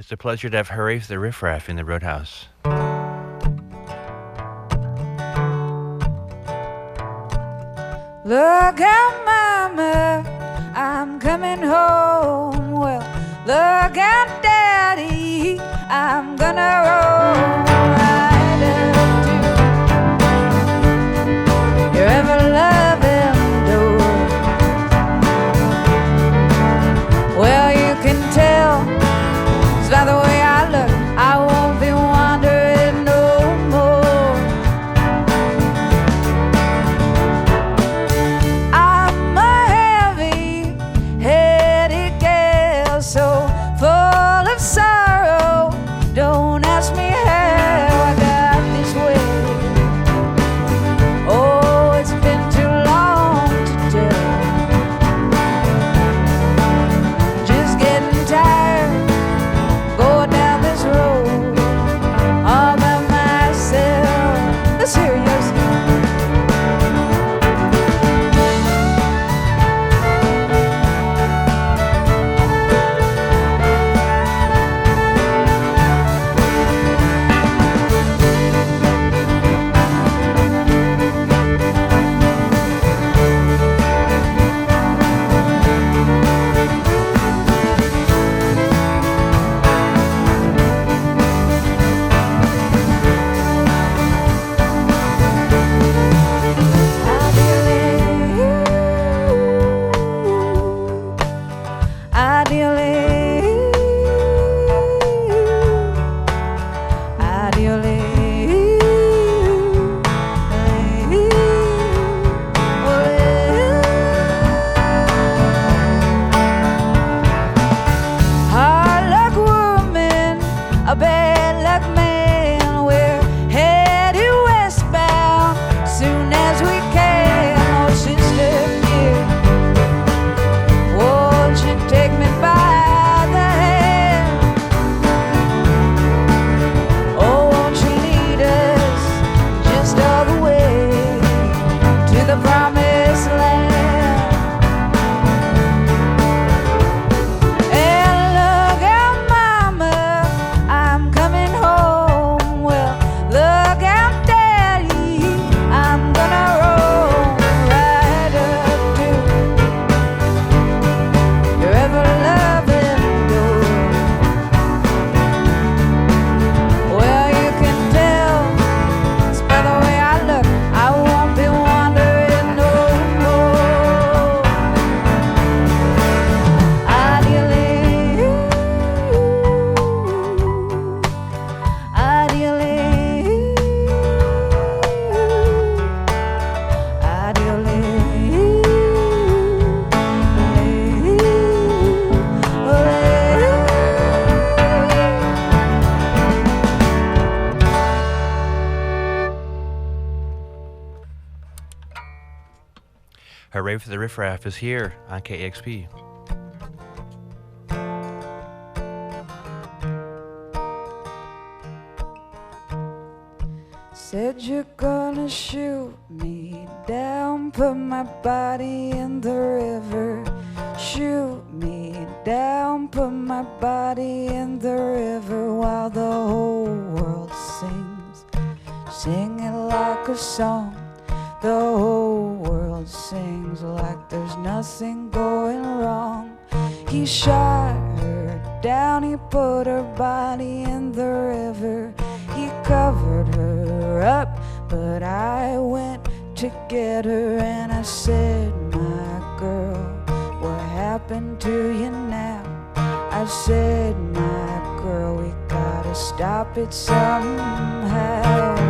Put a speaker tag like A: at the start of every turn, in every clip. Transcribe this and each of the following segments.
A: It's a pleasure to have Hurray for the Riff Raff in the Roadhouse.
B: Look out, mama, I'm coming home. Well, look out, daddy, I'm gonna roll right up to your ever-loving door. Well, you can tell by the way I look, I won't be wandering no more. I'm a heavy-headed gal, so full of sorrow. Don't ask me how I got this way. Oh, it's been too long to tell. Just getting tired going down this road all by myself. Let's hear yours.
A: Hurray for the Riff Raff is here on KEXP.
B: Said you're gonna shoot me down, put my body in the river. Shoot me down, put my body in the river while the whole world sings. Sing it like a song. The whole world sings like there's nothing going wrong. He shot her down, he put her body in the river. He covered her up, but I went to get her and I said, my girl, what happened to you now? I said, my girl, we gotta stop it somehow.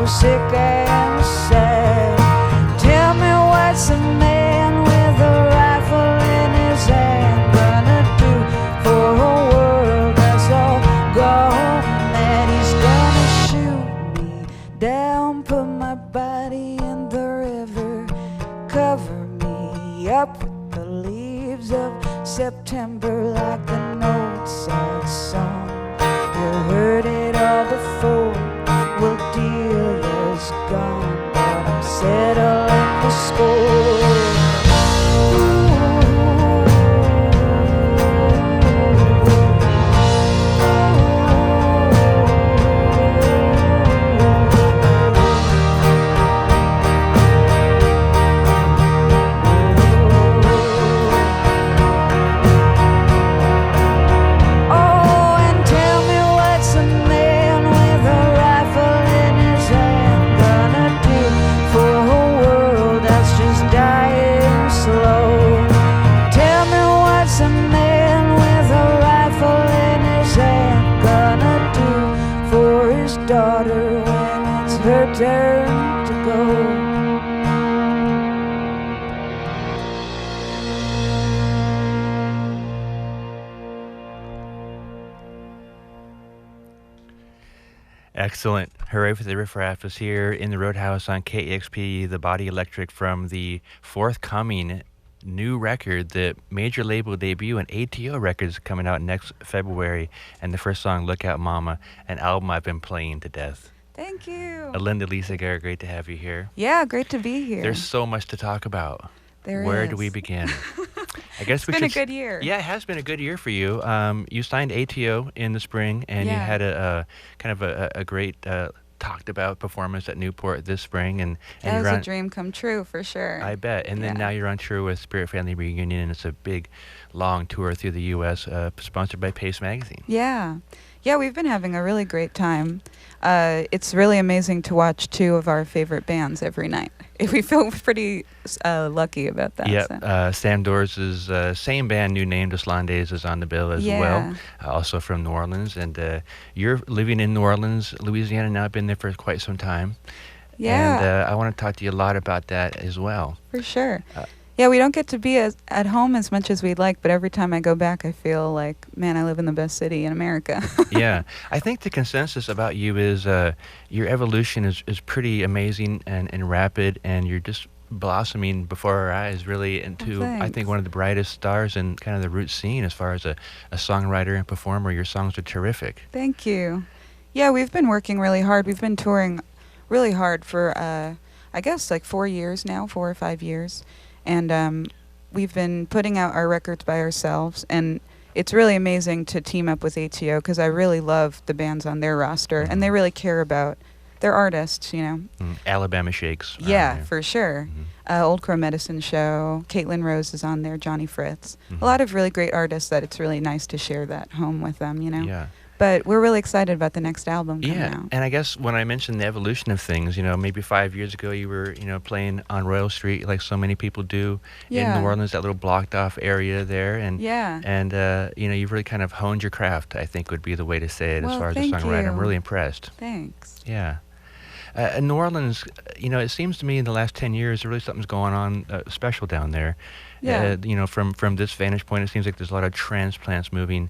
B: Sick and sad. Tell me what's a man with a rifle in his hand gonna do for a world that's all gone mad? up with the leaves of September like the notes of a song. You heard it all before. Well, Delia's gone, but I'm settling the score. Daughter when it's her turn to go.
A: Excellent. Hurray for the Riff Raff is here in the Roadhouse on KEXP, the Body Electric, from the forthcoming new record, the major label debut, and ATO Records, coming out next February. And the first song, Look Out Mama, an album I've been playing to death.
B: Thank you.
A: Linda Lisa Garrett, great to have you here.
B: Yeah, great to be here.
A: There's so much to talk about.
B: Where
A: do we begin? I guess
B: it's been a good year.
A: Yeah, it has been a good year for you. You signed ATO in the spring, and you had a kind of a great talked about performance at Newport this spring, and
B: that was a dream come true for sure.
A: I bet. And then now you're on tour with Spirit Family Reunion, and it's a big, long tour through the U.S., sponsored by Pace Magazine.
B: Yeah, we've been having a really great time. It's really amazing to watch two of our favorite bands every night. We feel pretty lucky about that.
A: Yeah,
B: so.
A: Sam Doors' same band, new name, Deslandes, is on the bill as well, also from New Orleans. And you're living in New Orleans, Louisiana now, been there for quite some time.
B: Yeah.
A: And I want to talk to you a lot about that as well.
B: For sure. Yeah, we don't get to be at home as much as we'd like, but every time I go back, I feel like, man, I live in the best city in America.
A: Yeah. I think the consensus about you is your evolution is pretty amazing and rapid, and you're just blossoming before our eyes, really, into, I think, one of the brightest stars in kind of the roots scene as far as a songwriter and performer. Your songs are terrific.
B: Thank you. Yeah, we've been working really hard. We've been touring really hard for, I guess, like 4 or 5 years. And we've been putting out our records by ourselves, and it's really amazing to team up with ATO because I really love the bands on their roster, and they really care about their artists, you know.
A: Alabama Shakes.
B: Yeah, for sure. Old Crow Medicine Show, Caitlin Rose is on there, Johnny Fritz. A lot of really great artists that it's really nice to share that home with them, you know.
A: Yeah.
B: But we're really excited about the next album coming out.
A: And I guess when I mentioned the evolution of things, you know, maybe 5 years ago you were, you know, playing on Royal Street like so many people do in New Orleans, that little blocked off area there. And, you know, you've really kind of honed your craft, I think would be the way to say it, as far as a songwriter. I'm really impressed.
B: Thanks.
A: Yeah. In New Orleans, you know, it seems to me in the last 10 years, really something's going on special down there.
B: Yeah.
A: You know, from this vantage point, it seems like there's a lot of transplants moving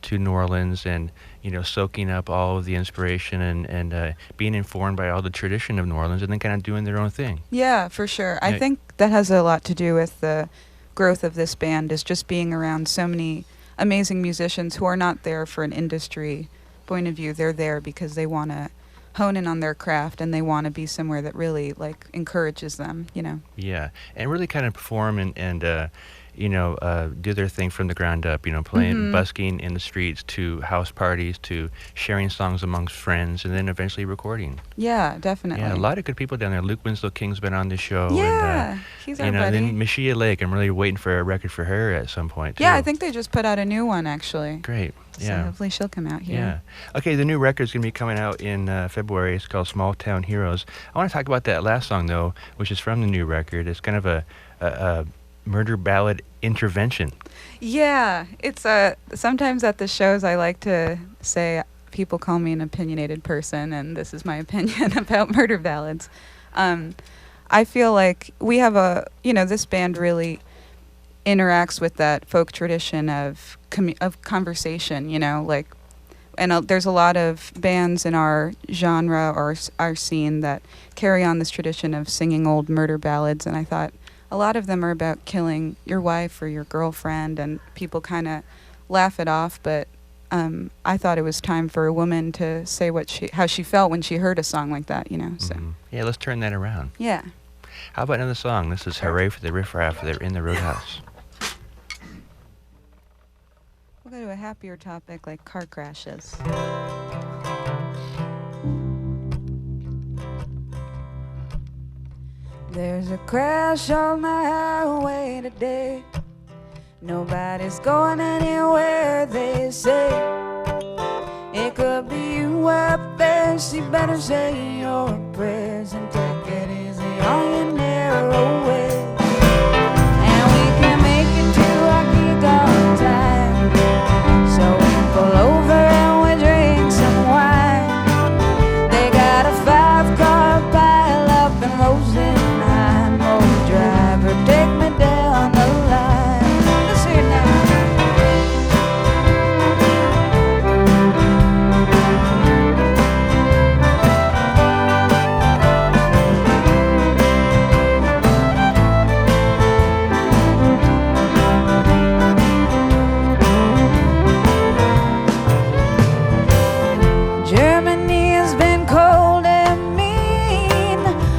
A: to New Orleans and, you know, soaking up all of the inspiration and being informed by all the tradition of New Orleans and then kind of doing their own thing.
B: Yeah, for sure. I think that has a lot to do with the growth of this band, is just being around so many amazing musicians who are not there for an industry point of view. They're there because they want to hone in on their craft, and they want to be somewhere that really, like, encourages them, you know.
A: Yeah, and really kind of perform and you know, do their thing from the ground up, you know, playing, busking in the streets, to house parties, to sharing songs amongst friends, and then eventually recording.
B: Yeah, definitely.
A: Yeah, a lot of good people down there. Luke Winslow King's been on this show.
B: Yeah,
A: and,
B: he's our buddy.
A: Then Mashia Lake, I'm really waiting for a record for her at some point, too.
B: Yeah, I think they just put out a new one, actually.
A: Great.
B: So
A: Yeah.
B: hopefully she'll come out here.
A: Yeah. Okay, the new record's going to be coming out in February. It's called Small Town Heroes. I want to talk about that last song, though, which is from the new record. It's kind of a murder ballad intervention.
B: Yeah, it's sometimes at the shows I like to say people call me an opinionated person, and this is my opinion about murder ballads. I feel like we have this band really interacts with that folk tradition of conversation, you know, like, and there's a lot of bands in our genre or our scene that carry on this tradition of singing old murder ballads, and I thought a lot of them are about killing your wife or your girlfriend, and people kind of laugh it off, but I thought it was time for a woman to say how she felt when she heard a song like that, you know. So
A: yeah, let's turn that around.
B: yeah.
A: How about another song? This is Hurray for the Riff Raff. They're in the Roadhouse.
B: We'll go to a happier topic like car crashes. There's a crash on the highway today. Nobody's going anywhere, they say. It could be you up there, so you better say your prayers and take it easy on your narrow way. And we can make it to our gig on time, so we pull over and we drink some wine. They got a 5-car pile up in Rosenheim. Oh, driver, take me down the line. Let's hear it now. Germany has been cold and mean.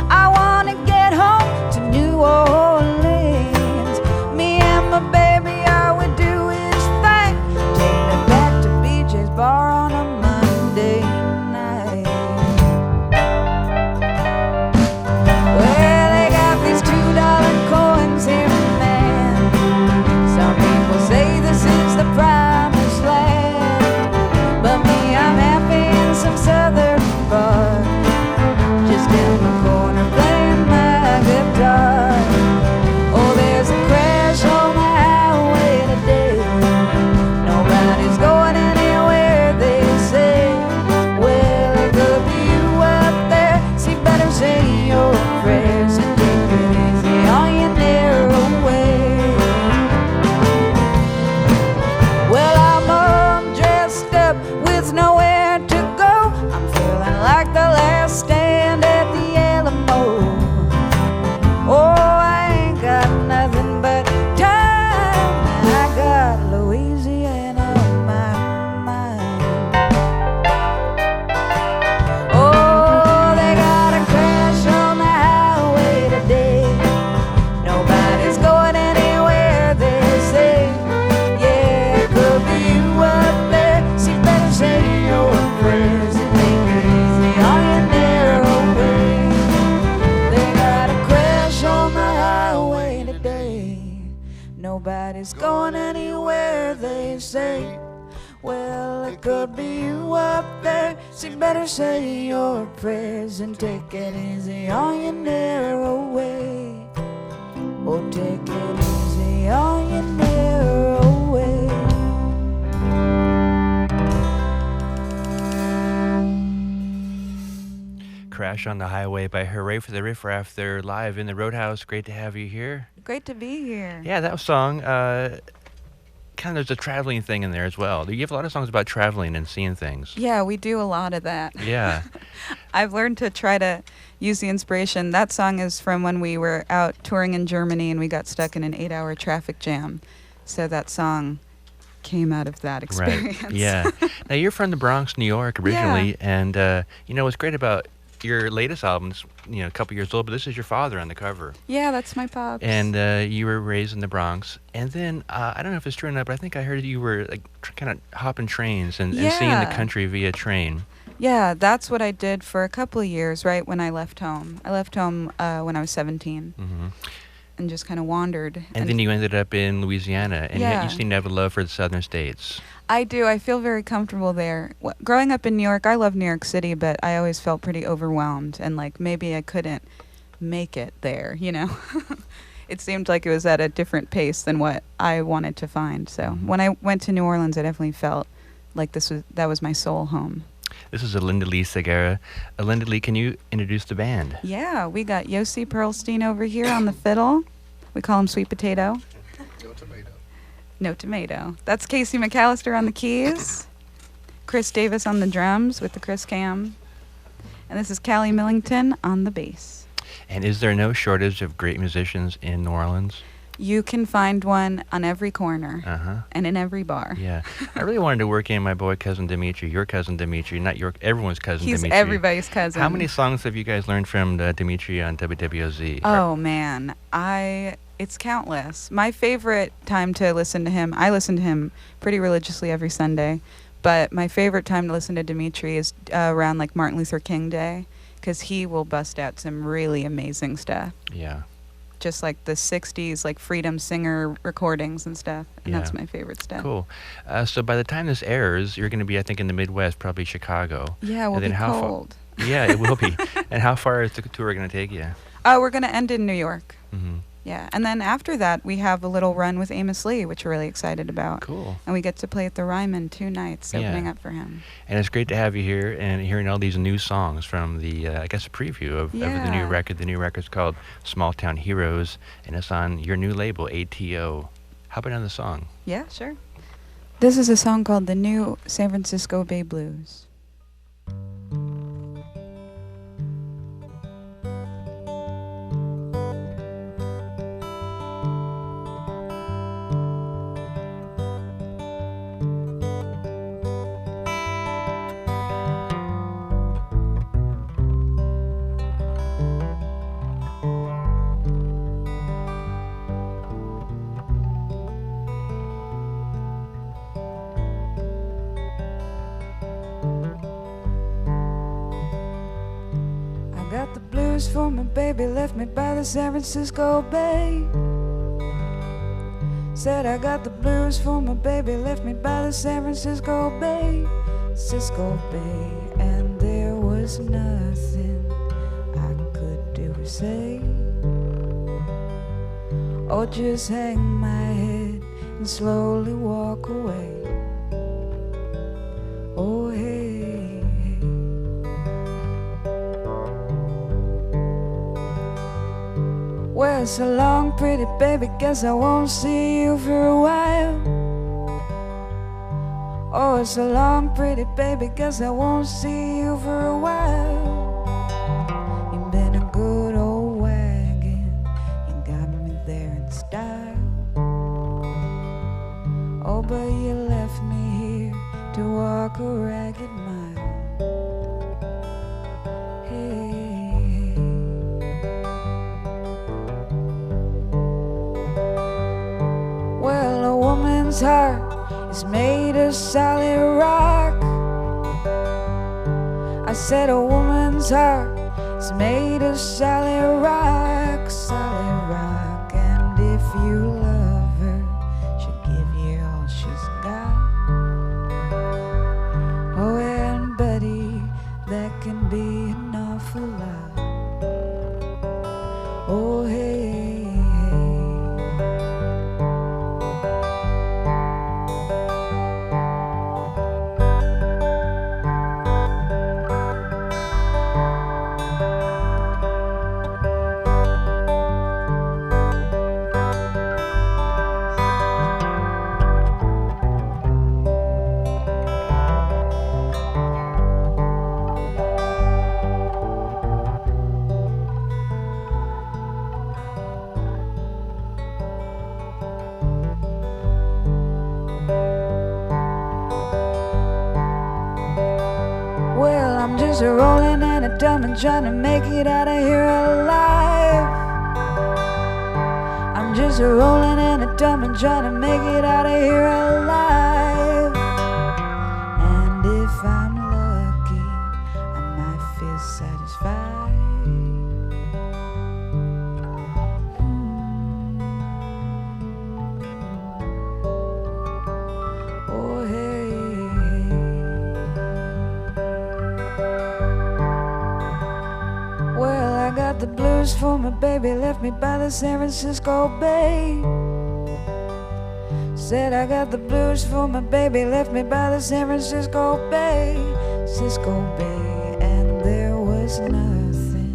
B: I want to get home to New Orleans. Me and my baby, all we do is fight. Take me back to BJ's bar on a Monday night. Well, they got these $2 coins here, man. Some people say this is the promised land, but me, I'm happy in some southern bar, just in the corner playing my guitar. Oh, there's a crash on the highway today. Nobody's going anywhere, they say. Well, it could be you up there, so you better say your prayers and take it easy on your narrow way. Well, I'm all dressed up with nowhere to go. I'm feeling like the last stand at the Alamo. Oh, I ain't got nothing but time. I got Louisiana on my mind. Oh, they got a crash on the highway today. Nobody's going anywhere, they say. Yeah, it could be you up there, so you better say your prayers and take it easy on your narrow way. They got a crash on the highway today. Nobody's going anywhere, they say. Well, it could be you up there, so you better say your prayers and take it easy on your narrow way. Oh, take it easy on your narrow way.
A: Crash on the Highway by Hurray for the Riff Raff. They're live in the Roadhouse. Great to have you here.
B: Great to be here.
A: Yeah, that song, kind of there's a traveling thing in there as well. You have a lot of songs about traveling and seeing things.
B: Yeah, we do a lot of that.
A: Yeah.
B: I've learned to try to use the inspiration. That song is from when we were out touring in Germany and we got stuck in an 8-hour traffic jam. So that song came out of that experience.
A: Right. Yeah. Now, you're from the Bronx, New York originally, and, what's great about your latest album's, a couple years old, but this is your father on the cover.
B: Yeah, that's my pops.
A: And you were raised in the Bronx. And then, I don't know if it's true or not, but I think I heard you were kind of hopping trains and seeing the country via train.
B: Yeah, that's what I did for a couple of years, right when I left home. I left home when I was 17 and just kind of wandered.
A: And then you ended up in Louisiana, and yet you seem to have a love for the southern states.
B: I do. I feel very comfortable there. Growing up in New York, I love New York City, but I always felt pretty overwhelmed and like maybe I couldn't make it there, It seemed like it was at a different pace than what I wanted to find. So when I went to New Orleans, I definitely felt like that was my soul home.
A: This is Linda Lee Segura. Linda Lee, can you introduce the band?
B: Yeah, we got Yossi Pearlstein over here on the fiddle. We call him Sweet Potato.
C: No tomato.
B: No tomato. That's Casey McAllister on the keys. Chris Davis on the drums with the Chris Cam. And this is Callie Millington on the bass.
A: And is there no shortage of great musicians in New Orleans?
B: You can find one on every corner
A: Uh-huh.
B: and in every bar.
A: Yeah. I really wanted to work in my boy cousin Dimitri, your cousin Dimitri, not everyone's cousin
B: He's
A: Dimitri.
B: everybody's cousin.
A: How many songs have you guys learned from Dimitri on WWOZ?
B: Oh man, it's countless. My favorite time to listen to him, I listen to him pretty religiously every Sunday, but my favorite time to listen to Dimitri is around like Martin Luther King Day, because he will bust out some really amazing stuff.
A: Yeah.
B: Just like the 60s, like Freedom Singer recordings and stuff. And
A: Yeah.
B: that's my favorite stuff.
A: Cool. So by the time this airs, you're going to be, I think, in the Midwest, probably Chicago.
B: Yeah, we'll
A: And then
B: be
A: how
B: cold.
A: Yeah, it will be. And how far is the tour going to take you?
B: We're going to end in New York.
A: Mm-hmm.
B: Yeah. And then after that, we have a little run with Amos Lee, which we're really excited about.
A: Cool.
B: And we get to play at the Ryman 2 nights,
A: Yeah.
B: opening up for him.
A: And it's great to have you here and hearing all these new songs from the, I guess, a preview of the new
B: Yeah.
A: record. The new record's called Small Town Heroes, and it's on your new label, ATO. How about on the song?
B: Yeah, sure. This is a song called The New San Francisco Bay Blues. Got the blues for my baby, left me by the San Francisco Bay. Said I got the blues for my baby, left me by the San Francisco Bay. Cisco Bay, and there was nothing I could do or say. Or just hang my head and slowly walk away. Oh hey. Well, so long, pretty baby, guess I won't see you for a while. Oh, so long, pretty baby, guess I won't see you for a while. You've been a good old wagon, you got me there in style. Oh, but you left me here to walk a ragged mile. Hey. Well, a woman's heart is made of solid rock. I said a woman's heart is made of solid rock, solid rock. And if you love her, she'll give you all she's got. Oh, and buddy, that can be an awful lot. Oh, hey. Well, I'm just a rolling and a dumbing, trying to make it out of here alive. I'm just a rolling and a dumbing, trying to make it out of here alive. And if I'm lucky, I might feel satisfied. Oh, hey. Well, I got the blues for my baby, left me by the San Francisco Bay. Said I got the blues for my baby, left me by the San Francisco Bay. Cisco Bay, and there was nothing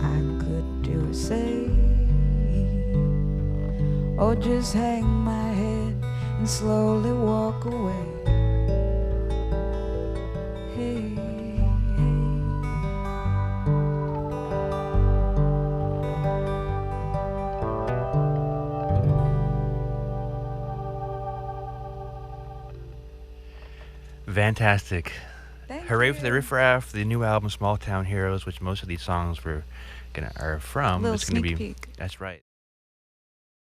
B: I could do or say. Or just hang my head and slowly walk away. Hey, hey.
A: Fantastic.
B: Thank
A: Hurray for the
B: you.
A: Riff Raff, the new album Small Town Heroes, which most of these songs are from.
B: Little
A: It's going to
B: sneak
A: be.
B: peek.
A: That's right.